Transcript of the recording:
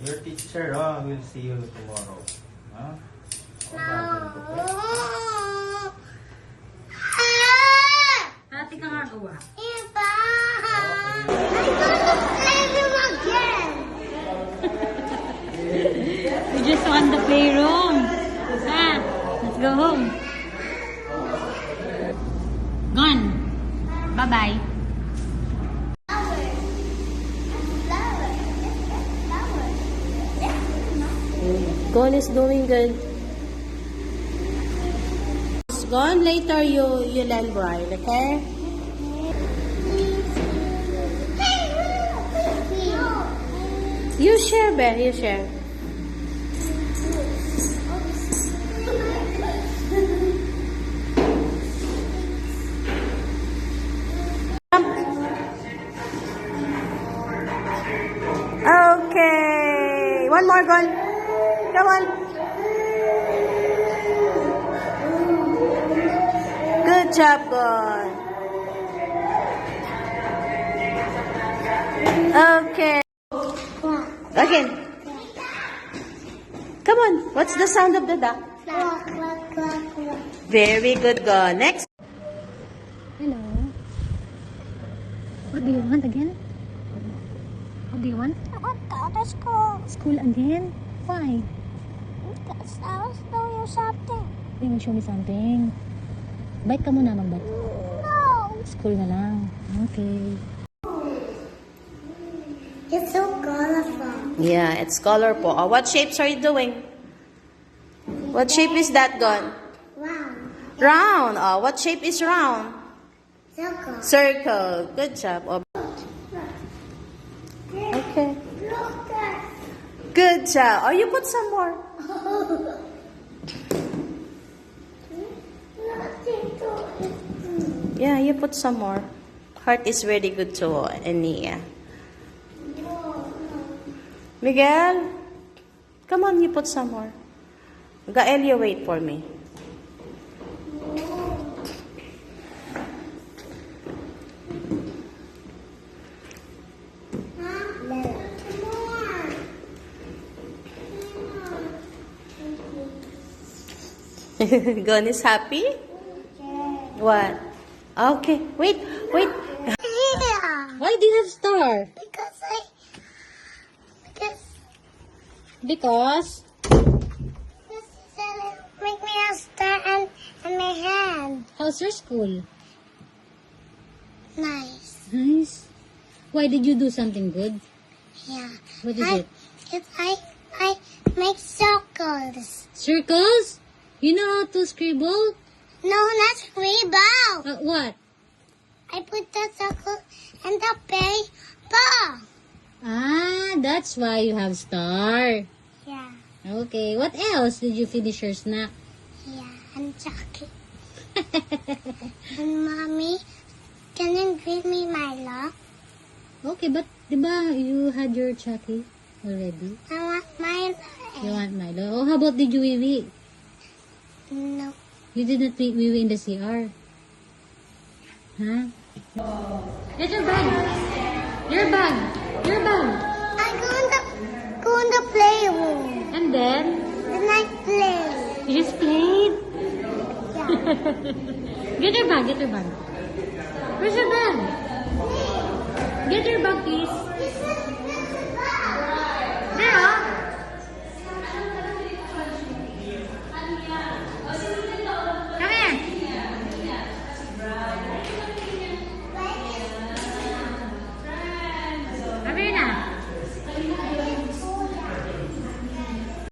Your teacher, will see you tomorrow. Huh? Ate ka nga gawa. Iba! I'm gonna play him again! We just want the playroom. Ah, let's go home. Gone. Bye-bye. Gon is doing good. Gon, later you learn Braille, okay? You share, Bear, you share. Okay, one more, Gon. Come on. Good job, Gon. Okay. Again. Come on. What's the sound of the duck? Quack, quack, quack, quack. Very good, Gon. Next. Hello. What do you want again? What do you want? I want to go to school. School again? Why? Because I was doing something. You will show me something. Bite ka muna, mag-bite. No! School na lang. Okay. It's so colorful. Yeah, it's colorful. Oh, what shapes are you doing? What shape is that, Gon? Wow. Round. Oh, what shape is round? Circle. Circle. Good job. Oh. Okay. Look at. Good job. Oh, you put some more. Nothing to it. Yeah, you put some more. Heart is very good to Ania. Miguel, come on, you put some more. Gael, you wait for me. Gon is happy? What? Okay, wait. Yeah. Why do you have star? Because Because this make me a star and my hand. how's your school? Nice. Nice. Why did you do something good? Yeah. What is it? I make circles. Circles? You know how to scribble? No, not scribble. What? I put the circle and the paper. Ah, that's why you have star. Yeah. Okay, what else did you finish your snack? Yeah, and chocolate. And mommy, can you give me my lock? Okay, but diba you had your Chucky already? I want my You want Milo? Oh, how about did you wee-wee? No. You didn't wee-wee in the CR. Huh? Get your bag! Your bag! Your bag! I go in the playroom. And then, And I play. you just played? Yeah. Get your bag, get your bag.